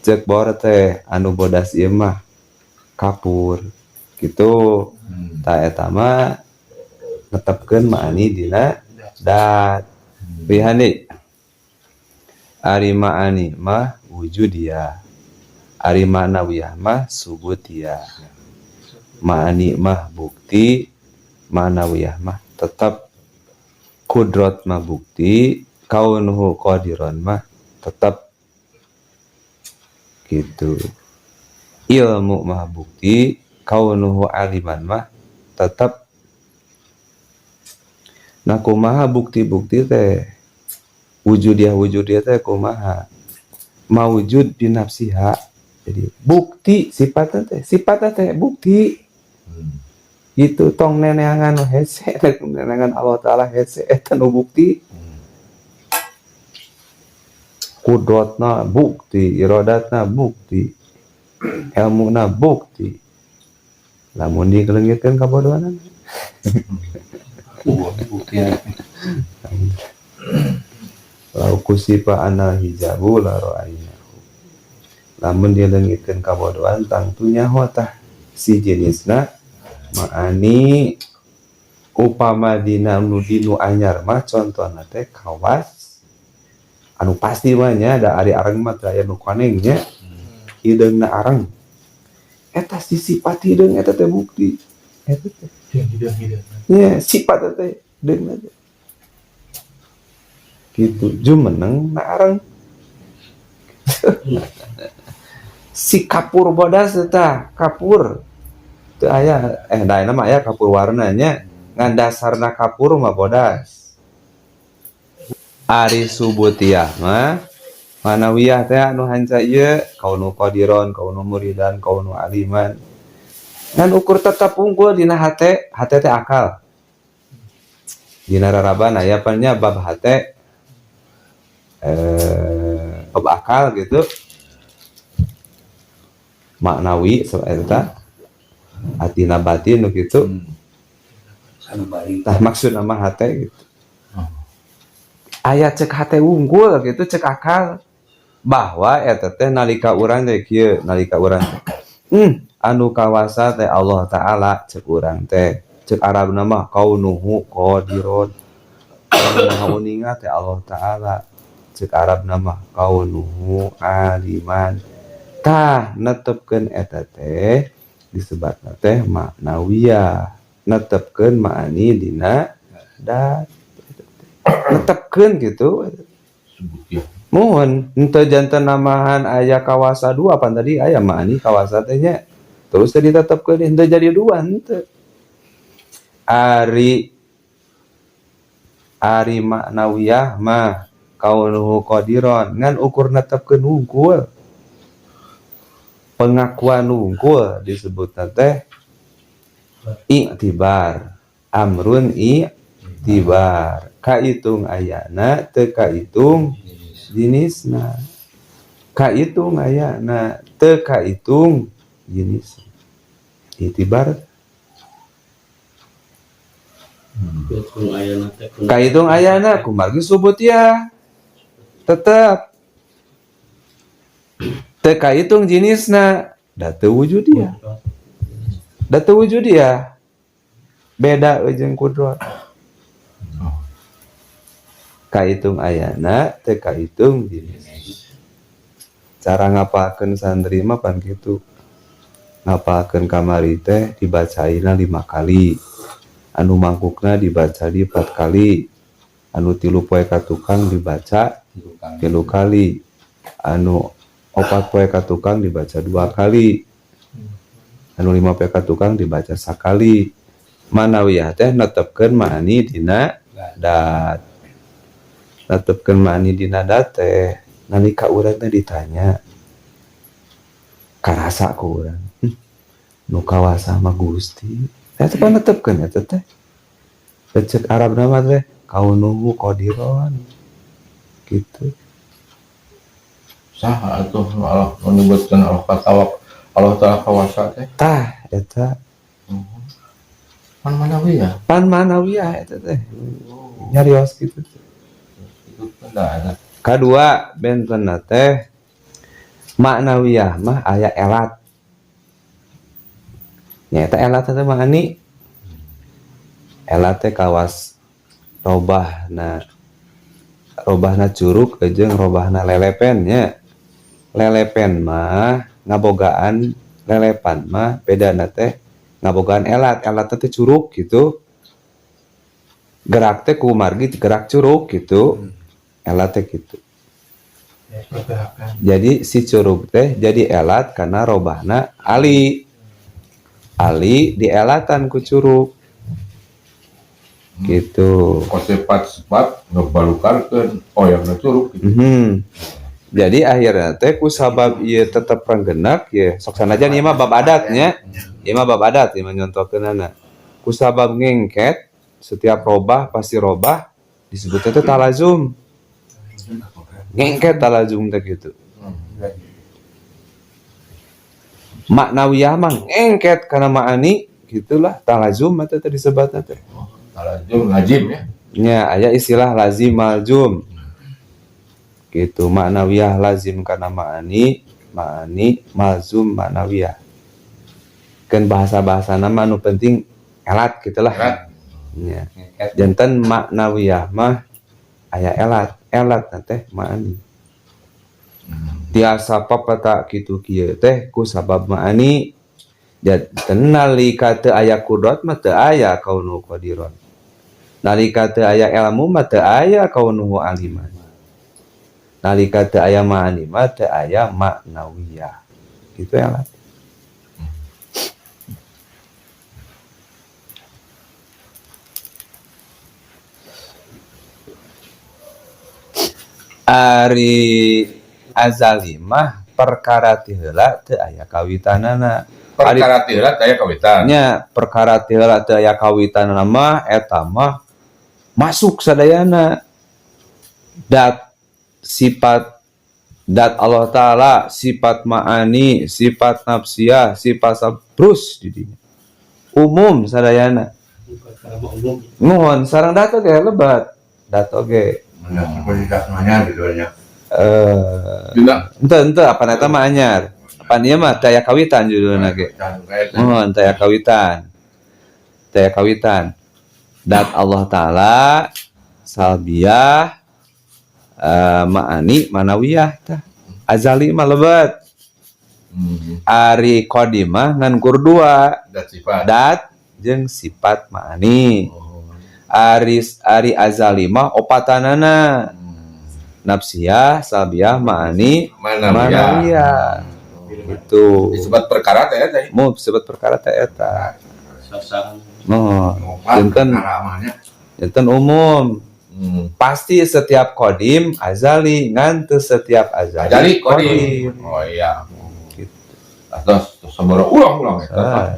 cek bor teh anu bodas ieu mah kapur gitu. Ta eta mah netepkeun ma'ani dina dat. Bihani ari ma'ani mah wujudiyah, ari ma'nawiyah mah subutiyah. Ma'ani mah bukti, ma'nawiyah mah tetap. Kudrat mah bukti, kaunuhu qadiron mah tetap gitu. Ilmu mah bukti, kaunuhu aliman mah tetap. Nah kumaha bukti-bukti teh wujudiyah teh kumaha mawujud binafsiha. Jadi bukti sifatnya teh bukti gitu. Tong neneangan hese neneangan Allah Ta'ala hese eta nu bukti. Kudratna bukti, iradatna bukti, ilmuna bukti. Lamun dikelengitkeun kabodohanan bukti ya. Lau kusipa anal hijabu la ra'aynahu. Lamun dilengitkeun kabodohan tangtunya hotah si jenisna ma'ani upama dina nu dinu anyar mah contohna teh kawas anu pasti mah nya da ari areng mah teh aya nu konengnya hideungna areng eta si sifat hideung eta teh bukti eta teh hideung nya sifat teh hideungna teh gitu jumeneng na areng si kapur bodas eta kapur teu aya da mah aya kapur warnanya ngan dasarna kapur mah bodas. Ari subutiyah mah manawiyah teh anu hanca ieu kaunu qadiron, kaunu muridan, kaunu aliman. Ngan ukur tetep unggul dina hate teh akal. Dina raraban aya pannya bab hate bab akal gitu. Maknawi eta atina batin nu kitu. Tah maksudna mah hate gitu. Aya cek hate unggul gitu, cek akal bahwa eta teh nalika urang teh kieu, nalika urang teh anu kawasa teh Allah Ta'ala cek urang teh. Cek Arabna mah kaunuhu qadiron. Anu uninga teh Allah Ta'ala. Cek Arabna mah kaunuhu aliman. Tah netepkeun eta teh disebutna teh maknawiyah. Netepkeun ma'ani dina dat. Netepkeun gitu. Mohon henteu janten namahan aya kawasa dua pan tadi aya ma'ani kawasa teh nya. Terus teh ditetepkeun henteu jadi dua henteu. Ari maknawiyah mah kaunuhu qadiron ngan ukur netepkeun hungkul. Pengakuan hungkul disebutna teh i'tibar. Amrun i'tibar. Kaitung ayana teu kaitung jenisna. Kaitung ayana teu kaitung jenisna. I'tibar kaitung ayana kumaha subutiyah tetep teu kaitung jenisna da teu wujudiyah. Da teu wujudiyah. Beda jeung kudrat. Kaitung ayana teu kaitung jenisna. Cara ngapalkeun santri mah pan kitu. Ngapalkeun kamari teh dibacaina 5 kali. Anu mangkukna dibaca di 4 kali. Anu 3 poe ka tukang dibaca 3 kali. Anu 4 poe ka tukang dibaca 2 kali. Anu 5 poe ka tukang dibaca 1 kali. Manawiyah teh netepkeun ma'ani dina dat. Netepkeun ma'ani dina dat teh nalika urang teh ditanya karasa ku urang. Nu kawasa mah Gusti. Eta pan netepkeun eta teh. Cek Arabna mah teh kaunuhu qadiron. Gitu. Saha atuh Allah menyebutkan Allah Ta'ala kawasa teh? Tah eta Pan manawiyah. Pan manawiyah eta teh. Nyarios kitu teh. Itu teh. Kadua bentenna teh Ma'nawiyah mah aya elat. Nyata elat teh ma'ani. Elat teh kawas robahna curug jeung robahna lelepen nya. Lelepen mah ngabogaan lelepan mah bedana teh ngabogaan elat teh curug gitu. Gerak teh ku margi gerak curug gitu. Elat teh gitu. Jadi si curug teh jadi elat karena robahna ali dielatan ku curug gitu. Kosepat-sepat ngebalukarkeun oyangna curug gitu. Jadi akhirnya teh ku sabab ieu tetep renggenak ya sok sanajan ieu mah bab adatnya. Ieu mah bab adat ieu mah nyontokeunana. Ku sabab ngengket setiap robah pasti robah disebutnya teh talazum. Ngengket talazum teh gitu. Ma'nawiyah mah ngengket kana ma'ani gitulah talazum mah teh disebutna teh. Talazum lazim ya. Nya aya istilah lazim malzum. Gitu ma'nawiyah lazim kana ma'ani malzum ma'nawiyah. Kan bahasa-bahasana mah anu penting elat gitulah. Nya. Janten ma'nawiyah mah aya elat teh ma'ani. Tiasa papata kitu kieu teh ku sabab ma'ani. Janten nalika teu aya kudrat mah teu aya kaunu qadiron. Nalika teu aya ilmu mah teu aya kaunuhu aliman. Nalika teu aya ma'ani mah teu aya ma'nawiyah. Gitu elat. Ari azali mah perkara ti heula teu aya kawitanana. Perkara ti heula teu aya kawitan. Nya perkara ti heula teu aya kawitanana mah eta mah masuk sadayana. Sifat Allah Ta'ala, sifat ma'ani, sifat nafsiyah, sifat sabrus di dinya. Umum sadayana. Nuhun sareng dat oge lebat. Dat oge. Semuanya diduanya. Ente apa eta mah anyar. Apa ieu mah teu aya kawitan judulna ge. Nuhun teu aya kawitan. Teu aya kawitan. Dat Allah Ta'ala salbiyah ma'ani manawiyah tah. Azali mah lebat. Ari qadimah ngan kur dua. Dat jeung sifat ma'ani. Ari azali mah opatanana. Nafsiyah, salbiyah, ma'ani, manawiyah. Itu disebut perkara teh eta. Mu disebut perkara teh eta. Janten umum. Pasti setiap qadim azali ngan teu setiap azali qadim. Oh iya. Gitu. Atas sabaraha ulang-ulang eta.